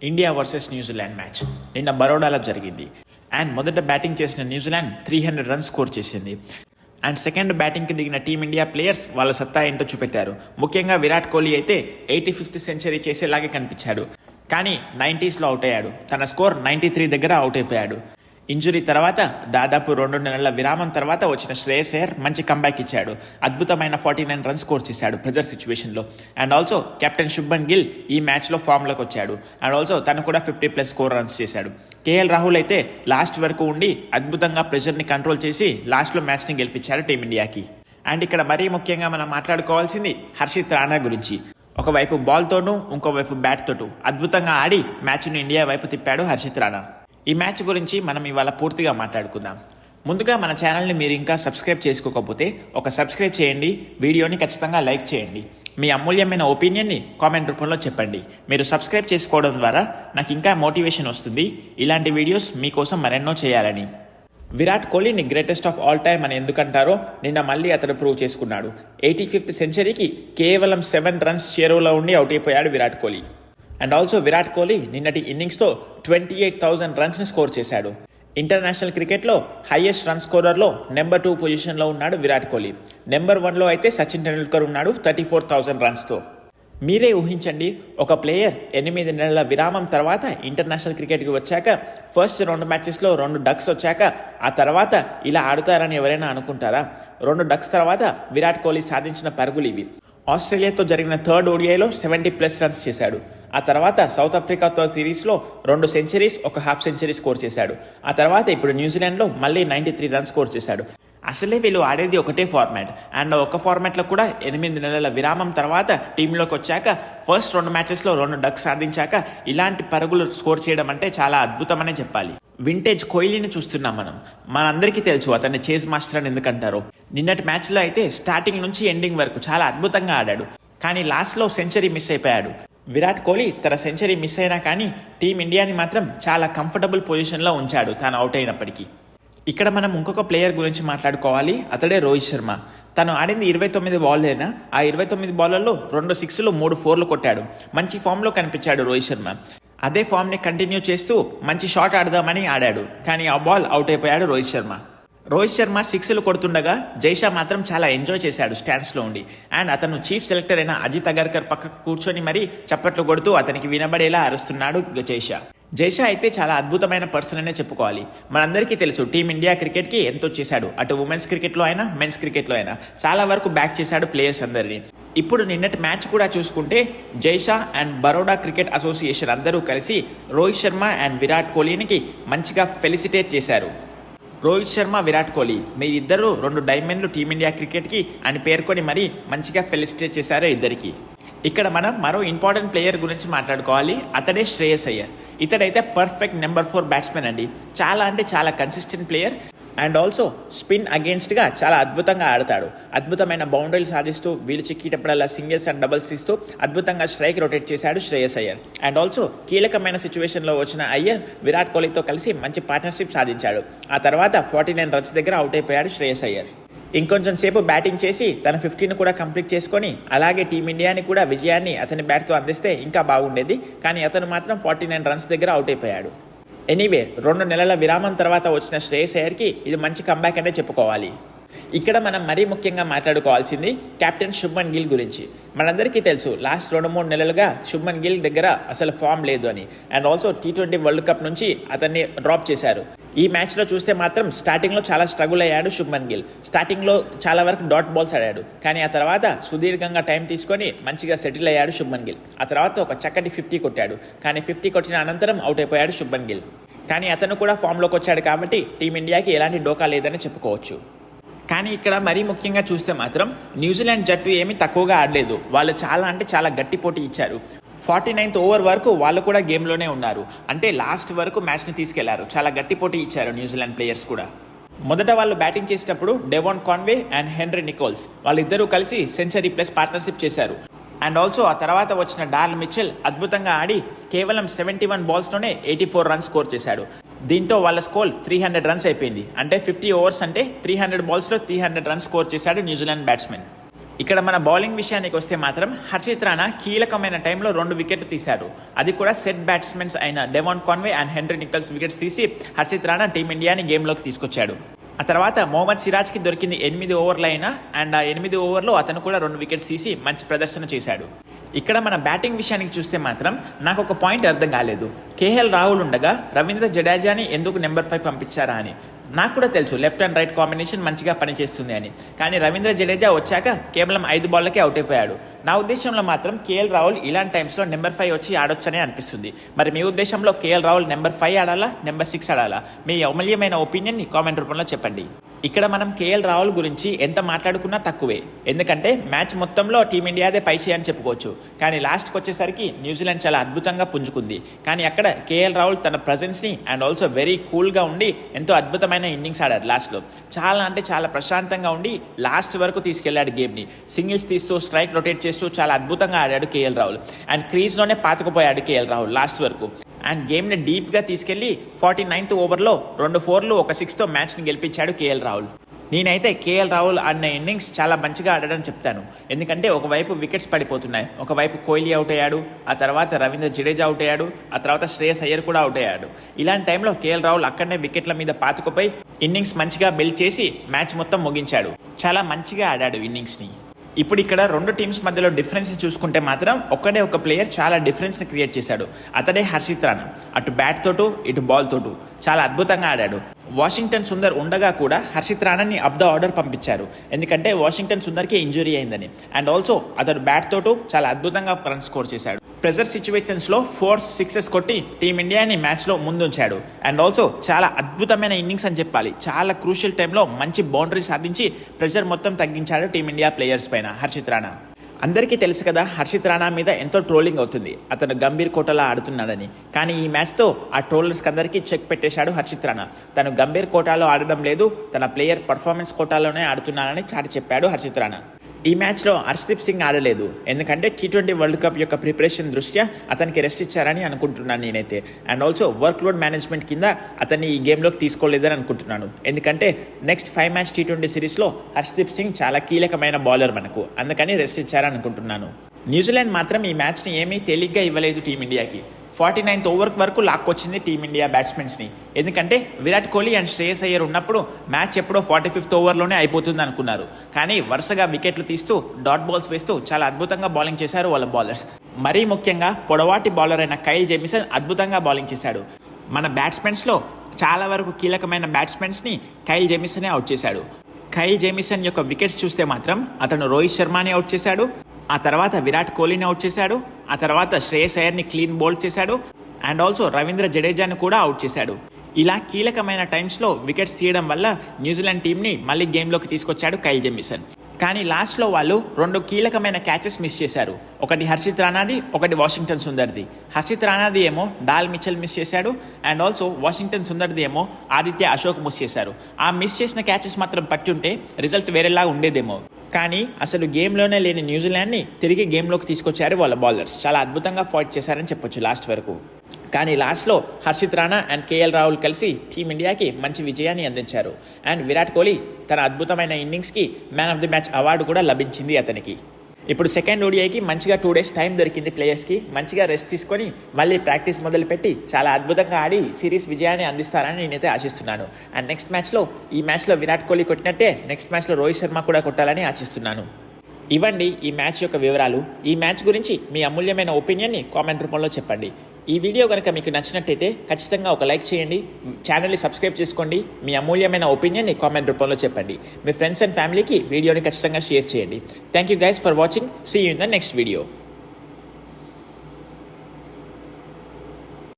India versus New Zealand match నిన్న బరోడాలో జరిగింది. అండ్ మొదట బ్యాటింగ్ చేసిన న్యూజిలాండ్ 300 రన్స్ స్కోర్ చేసింది. అండ్ సెకండ్ బ్యాటింగ్కి దిగిన టీమిండియా ప్లేయర్స్ వాళ్ళ సత్తా ఏంటో చూపెట్టారు. ముఖ్యంగా విరాట్ కోహ్లీ అయితే 85th సెంచరీ చేసేలాగే కనిపించాడు. కానీ 90sలో అవుట్ అయ్యాడు. తన స్కోర్ 93 దగ్గర అవుట్ అయిపోయాడు. ఇంజురీ తర్వాత దాదాపు 2 నెలల విరామం తర్వాత వచ్చిన శ్రేయస్ అయ్యర్ మంచి కంబ్యాక్ ఇచ్చాడు. అద్భుతమైన 49 రన్స్ స్కోర్ చేశాడు ప్రెజర్ సిచ్యువేషన్లో. And also captain Shubman Gill ఈ మ్యాచ్లో ఫామ్లోకి వచ్చాడు. అండ్ ఆల్సో తను కూడా 50+ స్కోర్ రన్స్ చేశాడు. కేఎల్ రాహుల్ అయితే లాస్ట్ వరకు ఉండి అద్భుతంగా ప్రెజర్ని కంట్రోల్ చేసి లాస్ట్లో మ్యాచ్ని గెలిపించాడు టీమిండియాకి. అండ్ ఇక్కడ మరీ ముఖ్యంగా మనం మాట్లాడుకోవాల్సింది హర్షిత్ రాణా గురించి. ఒకవైపు బాల్తోనూ ఇంకోవైపు బ్యాట్తోనూ అద్భుతంగా ఆడి మ్యాచ్ను ఇండియా వైపు తిప్పాడు హర్షిత్ రాణా. ఈ మ్యాచ్ గురించి మనం ఇవాళ పూర్తిగా మాట్లాడుకుందాం. ముందుగా మన ఛానల్ని మీరు ఇంకా సబ్స్క్రైబ్ చేసుకోకపోతే ఒక సబ్స్క్రైబ్ చేయండి, వీడియోని ఖచ్చితంగా లైక్ చేయండి. మీ అమూల్యమైన ఒపీనియన్ని కామెంట్ రూపంలో చెప్పండి. మీరు సబ్స్క్రైబ్ చేసుకోవడం ద్వారా నాకు ఇంకా మోటివేషన్ వస్తుంది ఇలాంటి వీడియోస్ మీకోసం మరెన్నో చేయాలని. విరాట్ కోహ్లీని గ్రేటెస్ట్ ఆఫ్ ఆల్ టైమ్ అని ఎందుకంటారో నిన్న మళ్ళీ అతడు ప్రూవ్ చేసుకున్నాడు. 85th సెంచరీకి కేవలం 7 రన్స్ చేరువలో ఉండి అవుట్ అయిపోయాడు విరాట్ కోహ్లీ. అండ్ ఆల్సో విరాట్ కోహ్లీ నిన్నటి ఇన్నింగ్స్తో 28,000 రన్స్ని స్కోర్ చేశాడు. ఇంటర్నేషనల్ క్రికెట్లో హైయెస్ట్ రన్ స్కోరర్లో నెంబర్ 2 పొజిషన్లో ఉన్నాడు విరాట్ కోహ్లీ. నెంబర్ 1లో అయితే సచిన్ టెండూల్కర్ ఉన్నాడు 34,000 రన్స్తో. మీరే ఊహించండి, ఒక ప్లేయర్ 8 నెలల విరామం తర్వాత ఇంటర్నేషనల్ క్రికెట్కి వచ్చాక ఫస్ట్ 2 మ్యాచెస్లో 2 డక్స్ వచ్చాక ఆ తర్వాత ఇలా ఆడుతారని ఎవరైనా అనుకుంటారా? 2 డక్స్ తర్వాత విరాట్ కోహ్లీ సాధించిన పరుగులు ఇవి. ఆస్ట్రేలియాతో జరిగిన థర్డ్ ఓడిఐలో 70+ రన్స్ చేశాడు. ఆ తర్వాత సౌత్ ఆఫ్రికాతో సిరీస్లో 2 సెంచరీస్, 1 హాఫ్ సెంచరీ స్కోర్ చేశాడు. ఆ తర్వాత ఇప్పుడు న్యూజిలాండ్లో మళ్ళీ 93 రన్స్ స్కోర్ చేశాడు. అసలే వీళ్ళు ఆడేది ఒకటే ఫార్మాట్. అండ్ ఒక ఫార్మాట్లో కూడా 8 నెలల విరామం తర్వాత టీంలోకి వచ్చాక ఫస్ట్ 2 మ్యాచెస్లో 2 డక్స్ సాధించాక ఇలాంటి పరుగులు స్కోర్ చేయడం అంటే చాలా అద్భుతమనే చెప్పాలి. వింటేజ్ కోహ్లీని చూస్తున్నాం మనం. మనందరికీ తెలుసు అతన్ని చేజ్ మాస్టర్ అని ఎందుకంటారో. నిన్నటి మ్యాచ్లో అయితే స్టార్టింగ్ నుంచి ఎండింగ్ వరకు చాలా అద్భుతంగా ఆడాడు. కానీ లాస్ట్లో సెంచరీ మిస్ అయిపోయాడు. విరాట్ కోహ్లీ తన సెంచరీ మిస్ అయినా కానీ టీమిండియాని మాత్రం చాలా కంఫర్టబుల్ పొజిషన్లో ఉంచాడు తాను అవుట్ అయినప్పటికీ. ఇక్కడ మనం ఇంకొక ప్లేయర్ గురించి మాట్లాడుకోవాలి. అతడే రోహిత్ శర్మ. తను ఆడింది 29 బాల్లైనా ఆ 29 బాల్లలో 2 6లు 3 4లు కొట్టాడు. మంచి ఫామ్లో కనిపించాడు రోహిత్ శర్మ. అదే ఫామ్ని కంటిన్యూ చేస్తూ మంచి షాట్ ఆడదామని ఆడాడు. కానీ ఆ బాల్ అవుట్ అయిపోయాడు రోహిత్ శర్మ. రోహిత్ శర్మ 6లు కొడుతుండగా జైషా మాత్రం చాలా ఎంజాయ్ చేశాడు స్టాండ్స్లో ఉండి. అండ్ అతను చీఫ్ సెలెక్టర్ అయిన అజిత్ అగర్కర్ పక్కకు కూర్చొని మరీ చప్పట్లు కొడుతూ అతనికి వినబడేలా అరుస్తున్నాడు జైషా. జైషా అయితే చాలా అద్భుతమైన పర్సన్ అనే చెప్పుకోవాలి. మనందరికీ తెలుసు టీమిండియా క్రికెట్కి ఎంతో చేశాడు. అటు ఉమెన్స్ క్రికెట్లో అయినా మెన్స్ క్రికెట్లో అయినా చాలా వరకు బ్యాక్ చేశాడు ప్లేయర్స్ అందరినీ. ఇప్పుడు నిన్నటి మ్యాచ్ కూడా చూసుకుంటే Jay Shah and Baroda cricket association అందరూ కలిసి రోహిత్ శర్మ అండ్ విరాట్ కోహ్లీనికి మంచిగా ఫెలిసిటేట్ చేశారు. రోహిత్ శర్మ, విరాట్ కోహ్లీ మీరిద్దరూ 2 డైమండ్లు టీమిండియా క్రికెట్కి అని పేర్కొని మరీ మంచిగా ఫెలిసిటేట్ చేశారు ఇద్దరికి. ఇక్కడ మనం మరో ఇంపార్టెంట్ ప్లేయర్ గురించి మాట్లాడుకోవాలి. అతడే శ్రేయస్ అయ్యర్. ఇతడైతే పర్ఫెక్ట్ నెంబర్ 4 బ్యాట్స్మెన్ అండి. చాలా అంటే చాలా consistent player. And also spin అగేన్స్ట్గా చాలా అద్భుతంగా ఆడతాడు. అద్భుతమైన బౌండరీలు సాధిస్తూ వీలు చిక్కేటప్పుడల్లా సింగిల్స్ అండ్ డబుల్స్ తీస్తూ అద్భుతంగా స్ట్రైక్ రొటేట్ చేశాడు శ్రేయస్ అయ్యర్. అండ్ ఆల్సో కీలకమైన సిచ్యువేషన్లో వచ్చిన అయ్యర్ విరాట్ కోహ్లీతో కలిసి మంచి పార్ట్నర్షిప్ సాధించాడు. ఆ తర్వాత 49 రన్స్ దగ్గర అవుట్ అయిపోయాడు శ్రేయస్ అయ్యర్. ఇంకొంచెం సేపు బ్యాటింగ్ చేసి తన 50ని కూడా కంప్లీట్ చేసుకొని అలాగే టీమిండియాని కూడా విజయాన్ని అతని బ్యాట్తో అందిస్తే ఇంకా బాగుండేది. కానీ అతను మాత్రం 49 రన్స్ దగ్గర అవుట్ అయిపోయాడు. ఎనీవే 2 నెలల విరామం తర్వాత వచ్చిన శ్రేయస్ అయ్యర్కి ఇది మంచి కంబ్యాక్ అనే చెప్పుకోవాలి. ఇక్కడ మనం మరీ ముఖ్యంగా మాట్లాడుకోవాల్సింది కెప్టెన్ శుభ్మన్ గిల్ గురించి. మనందరికీ తెలుసు లాస్ట్ 2-3 నెలలుగా శుభ్మన్ గిల్ దగ్గర అసలు ఫామ్ లేదు అని. And also T20 world cup నుంచి అతన్ని డ్రాప్ చేశారు. ఈ మ్యాచ్లో చూస్తే మాత్రం స్టార్టింగ్లో చాలా స్ట్రగుల్ అయ్యాడు శుభ్మన్ గిల్. స్టార్టింగ్లో చాలా వరకు డాట్ బాల్స్ ఆడాడు. కానీ ఆ తర్వాత సుదీర్ఘంగా టైం తీసుకొని మంచిగా సెటిల్ అయ్యాడు శుభ్మన్ గిల్. ఆ తర్వాత ఒక చక్కటి 50 కొట్టాడు. కానీ 50 కొట్టిన అనంతరం అవుట్ అయిపోయాడు శుభ్మన్ గిల్. కానీ అతను కూడా ఫామ్లోకి వచ్చాడు కాబట్టి టీమిండియాకి ఎలాంటి డోకా లేదని చెప్పుకోవచ్చు. కానీ ఇక్కడ మరీ ముఖ్యంగా చూస్తే మాత్రం న్యూజిలాండ్ జట్టు ఏమీ తక్కువగా ఆడలేదు. వాళ్ళు చాలా అంటే చాలా గట్టి పోటీ ఇచ్చారు. 49th ఓవర్ వరకు వాళ్ళు కూడా గేమ్లోనే ఉన్నారు. అంటే లాస్ట్ వరకు మ్యాచ్ని తీసుకెళ్లారు. చాలా గట్టి పోటీ ఇచ్చారు న్యూజిలాండ్ ప్లేయర్స్ కూడా. మొదట వాళ్ళు బ్యాటింగ్ చేసేటప్పుడు Devon Conway and henry Nicholls వాళ్ళిద్దరూ కలిసి సెంచరీ ప్లస్ పార్ట్నర్షిప్ చేశారు. అండ్ ఆల్సో ఆ తర్వాత వచ్చిన డార్ల్ మిచెల్ అద్భుతంగా ఆడి కేవలం 71 బాల్స్లోనే 84 రన్స్ స్కోర్ చేశాడు. దీంతో వాళ్ళ స్కోర్ 300 రన్స్ అయిపోయింది. అంటే 50 ఓవర్స్ అంటే 300 బాల్స్లో 300 రన్స్ స్కోర్ చేశాడు న్యూజిలాండ్ బ్యాట్స్మెన్. ఇక్కడ మన బౌలింగ్ విషయానికి వస్తే మాత్రం హర్షిత్ రాణా కీలకమైన టైంలో 2 వికెట్లు తీశాడు. అది కూడా సెట్ బ్యాట్స్మెన్స్ అయిన Devon Conway and henry Nicholls wickets తీసి హర్షిత్ రాణా టీమిండియాని గేమ్లోకి తీసుకొచ్చాడు. ఆ తర్వాత మొహమ్మద్ సిరాజ్కి దొరికింది 8 ఓవర్లు అయినా అండ్ ఆ 8 ఓవర్లో అతను కూడా 2 వికెట్స్ తీసి మంచి ప్రదర్శన చేశాడు. ఇక్కడ మన బ్యాటింగ్ విషయానికి చూస్తే మాత్రం నాకు ఒక పాయింట్ అర్థం కాలేదు. కేఎల్ రాహుల్ ఉండగా రవీంద్ర జడేజాని ఎందుకు నెంబర్ 5 పంపించారా అని. నాకు కూడా తెలుసు లెఫ్ట్ అండ్ రైట్ కాంబినేషన్ మంచిగా పనిచేస్తుంది అని, కానీ రవీంద్ర జడేజా వచ్చాక కేవలం 5 బాళ్ళకే అవుట్ అయిపోయాడు. నా ఉద్దేశంలో మాత్రం కేఎల్ రాహుల్ ఇలాంటి టైమ్స్లో నెంబర్ 5 వచ్చి ఆడొచ్చనే అనిపిస్తుంది. మరి మీ ఉద్దేశంలో కేఎల్ రాహుల్ నెంబర్ 5 ఆడాలా, నెంబర్ 6 ఆడాలా? మీ అమూల్యమైన ఒపీనియన్ని కామెంట్ రూపంలో చెప్పండి. ఇక్కడ మనం కేఎల్ రాహుల్ గురించి ఎంత మాట్లాడుకున్నా తక్కువే, ఎందుకంటే మ్యాచ్ మొత్తంలో టీమిండియాదే పై చేయని చెప్పుకోవచ్చు. కానీ లాస్ట్కి వచ్చేసరికి న్యూజిలాండ్ చాలా అద్భుతంగా పుంజుకుంది. కానీ అక్కడ కేఎల్ రాహుల్ తన ప్రజెన్స్ని అండ్ ఆల్సో వెరీ కూల్గా ఉండి ఎంతో అద్భుతమైన ఇన్నింగ్స్ ఆడాడు. లాస్ట్లో చాలా ప్రశాంతంగా ఉండి లాస్ట్ వరకు తీసుకెళ్లాడు గేమ్ని. సింగిల్స్ తీస్తూ స్ట్రైక్ రొటేట్ చేస్తూ చాలా అద్భుతంగా ఆడాడు కేఎల్ రాహుల్. అండ్ క్రీజ్లోనే పాతుకుపోయాడు కేఎల్ రాహుల్ లాస్ట్ వరకు. అండ్ గేమ్ని డీప్గా తీసుకెళ్లి 49th ఓవర్లో 2 4లు 1 6తో మ్యాచ్ని గెలిపించాడు కేఎల్ రాహుల్. నేనైతే కేఎల్ రాహుల్ ఆడిన ఇన్నింగ్స్ చాలా మంచిగా ఆడాడని చెప్తాను. ఎందుకంటే ఒకవైపు వికెట్స్ పడిపోతున్నాయి, ఒకవైపు కోహ్లీ అవుట్ అయ్యాడు, ఆ తర్వాత రవీంద్ర జడేజా అవుట్ అయ్యాడు, ఆ తర్వాత శ్రేయస్ అయ్యర్ కూడా అవుట్ అయ్యాడు. ఇలాంటి టైంలో కేఎల్ రాహుల్ అక్కడనే వికెట్ల మీద పాతుకుపోయి ఇన్నింగ్స్ మంచిగా బిల్డ్ చేసి మ్యాచ్ మొత్తం ముగించాడు. చాలా మంచిగా ఆడాడు ఇన్నింగ్స్ని. ఇప్పుడు ఇక్కడ 2 టీమ్స్ మధ్యలో డిఫరెన్స్ చూసుకుంటే మాత్రం ఒక ప్లేయర్ చాలా డిఫరెన్స్ని క్రియేట్ చేశాడు. అతడే హర్షిత్ రాణా. అటు బ్యాట్ తోటు ఇటు బాల్ తోటు చాలా అద్భుతంగా ఆడాడు. వాషింగ్టన్ సుందర్ ఉండగా కూడా హర్షిత్ రాణాని అప్ ద ఆర్డర్ పంపించారు, ఎందుకంటే వాషింగ్టన్ సుందర్కి ఇంజురీ అయిందని. అండ్ ఆల్సో అతడు బ్యాట్ తోటు చాలా అద్భుతంగా రన్ స్కోర్ చేశాడు. ప్రెజర్ సిచ్యువేషన్స్లో 4 6 కొట్టి టీమిండియాని మ్యాచ్లో ముందుంచాడు. అండ్ ఆల్సో చాలా అద్భుతమైన ఇన్నింగ్స్ అని చెప్పాలి. చాలా క్రూషియల్ టైంలో మంచి బౌండరీ సాధించి ప్రెజర్ మొత్తం తగ్గించాడు టీమిండియా ప్లేయర్స్ పైన హర్షిత్ రాణా. అందరికీ తెలుసు కదా హర్షిత్ రాణా మీద ఎంతో ట్రోలింగ్ అవుతుంది, అతను గంభీర్ కోటలా ఆడుతున్నాడని. కానీ ఈ మ్యాచ్తో ఆ ట్రోలర్స్కి అందరికీ చెక్ పెట్టేశాడు హర్షిత్ రాణా. తను గంభీర్ కోటాలో ఆడడం లేదు, తన ప్లేయర్ పర్ఫార్మెన్స్ కోటాలోనే ఆడుతున్నానని చాటి చెప్పాడు హర్షిత్ రాణా. ఈ మ్యాచ్లో హర్షదీప్ సింగ్ ఆడలేదు, ఎందుకంటే T20 వరల్డ్ కప్ యొక్క ప్రిపరేషన్ దృష్ట్యా అతనికి రెస్ట్ ఇచ్చారని అనుకుంటున్నాను నేనైతే. And also work load management కింద అతన్ని ఈ గేమ్లోకి తీసుకోలేదని అనుకుంటున్నాను. ఎందుకంటే నెక్స్ట్ 5 మ్యాచ్ T20 సిరీస్లో హర్షదీప్ సింగ్ చాలా కీలకమైన బౌలర్ మనకు, అందుకని రెస్ట్ ఇచ్చారని అనుకుంటున్నాను. న్యూజిలాండ్ మాత్రం ఈ మ్యాచ్ని ఏమీ తేలిగ్గా ఇవ్వలేదు టీమిండియాకి. 49th ఓవర్ వరకు లాక్కొచ్చింది టీమిండియా బ్యాట్స్మెన్స్ని. ఎందుకంటే విరాట్ కోహ్లీ అండ్ శ్రేయస్ అయ్యర్ ఉన్నప్పుడు మ్యాచ్ ఎప్పుడో 45th ఓవర్లోనే అయిపోతుంది అనుకున్నారు. కానీ వరుసగా వికెట్లు తీస్తూ డాట్ బాల్స్ వేస్తూ చాలా అద్భుతంగా బౌలింగ్ చేశారు వాళ్ళ బౌలర్స్. మరీ ముఖ్యంగా పొడవాటి బౌలర్ అయిన కైల్ జెమిసన్ అద్భుతంగా బౌలింగ్ చేశాడు. మన బ్యాట్స్మెన్స్లో చాలా వరకు కీలకమైన బ్యాట్స్మెన్స్ని కైల్ జెమిసనే అవుట్ చేశాడు. కైల్ జెమిసన్ యొక్క వికెట్స్ చూస్తే మాత్రం అతను రోహిత్ శర్మని అవుట్ చేశాడు, ఆ తర్వాత విరాట్ కోహ్లీని అవుట్ చేశాడు, ఆ తర్వాత శ్రేయస్ అయ్యర్ని క్లీన్ బౌల్డ్ చేశాడు, అండ్ ఆల్సో రవీంద్ర జడేజాను కూడా అవుట్ చేశాడు. ఇలా కీలకమైన టైమ్స్లో వికెట్స్ తీయడం వల్ల న్యూజిలాండ్ టీంని మళ్ళీ గేమ్లోకి తీసుకొచ్చాడు కైల్ జెమిసన్. కానీ లాస్ట్లో వాళ్ళు 2 కీలకమైన క్యాచెస్ మిస్ చేశారు. ఒకటి హర్షిత్ రాణాది, ఒకటి వాషింగ్టన్ సుందర్ది. హర్షిత్ రాణాది ఏమో డాల్ మిచెల్ మిస్ చేశాడు, అండ్ ఆల్సో వాషింగ్టన్ సుందర్ది ఏమో ఆదిత్య అశోక్ మిస్ చేశారు. ఆ మిస్ చేసిన క్యాచెస్ మాత్రం పట్టి ఉంటే రిజల్ట్ వేరేలా ఉండేదేమో. కానీ అసలు గేమ్లోనే లేని న్యూజిలాండ్ని తిరిగి గేమ్లోకి తీసుకొచ్చారు వాళ్ళ బౌలర్స్. చాలా అద్భుతంగా ఫైట్ చేశారని చెప్పొచ్చు లాస్ట్ వరకు. కానీ లాస్ట్లో హర్షిత్ రాణా అండ్ కేఎల్ రాహుల్ కలిసి టీమిండియాకి మంచి విజయాన్ని అందించారు. అండ్ విరాట్ కోహ్లీ తన అద్భుతమైన ఇన్నింగ్స్కి man of the match award కూడా లభించింది అతనికి. ఇప్పుడు సెకండ్ ఓడిఐకి మంచిగా 2 days టైం దొరికింది ప్లేయర్స్కి. మంచిగా రెస్ట్ తీసుకొని మళ్ళీ ప్రాక్టీస్ మొదలుపెట్టి చాలా అద్భుతంగా ఆడి సిరీస్ విజయాన్ని అందిస్తారని నేనైతే ఆశిస్తున్నాను. అండ్ నెక్స్ట్ మ్యాచ్లో ఈ మ్యాచ్లో విరాట్ కోహ్లీ కొట్టినట్టే నెక్స్ట్ మ్యాచ్లో రోహిత్ శర్మ కూడా కొట్టాలని ఆశిస్తున్నాను. ఇవ్వండి ఈ మ్యాచ్ యొక్క వివరాలు. ఈ మ్యాచ్ గురించి మీ అమూల్యమైన ఒపీనియన్ని కామెంట్ రూపంలో చెప్పండి. ఈ వీడియో కనుక మీకు నచ్చినట్టయితే ఖచ్చితంగా ఒక లైక్ చేయండి, ఛానల్ని సబ్స్క్రైబ్ చేసుకోండి, మీ అమూల్యమైన ఒపీనియన్ని కామెంట్ రూపంలో చెప్పండి. మీ ఫ్రెండ్స్ అండ్ ఫ్యామిలీకి వీడియోని ఖచ్చితంగా షేర్ చేయండి. Thank you guys for watching. See you in the next video.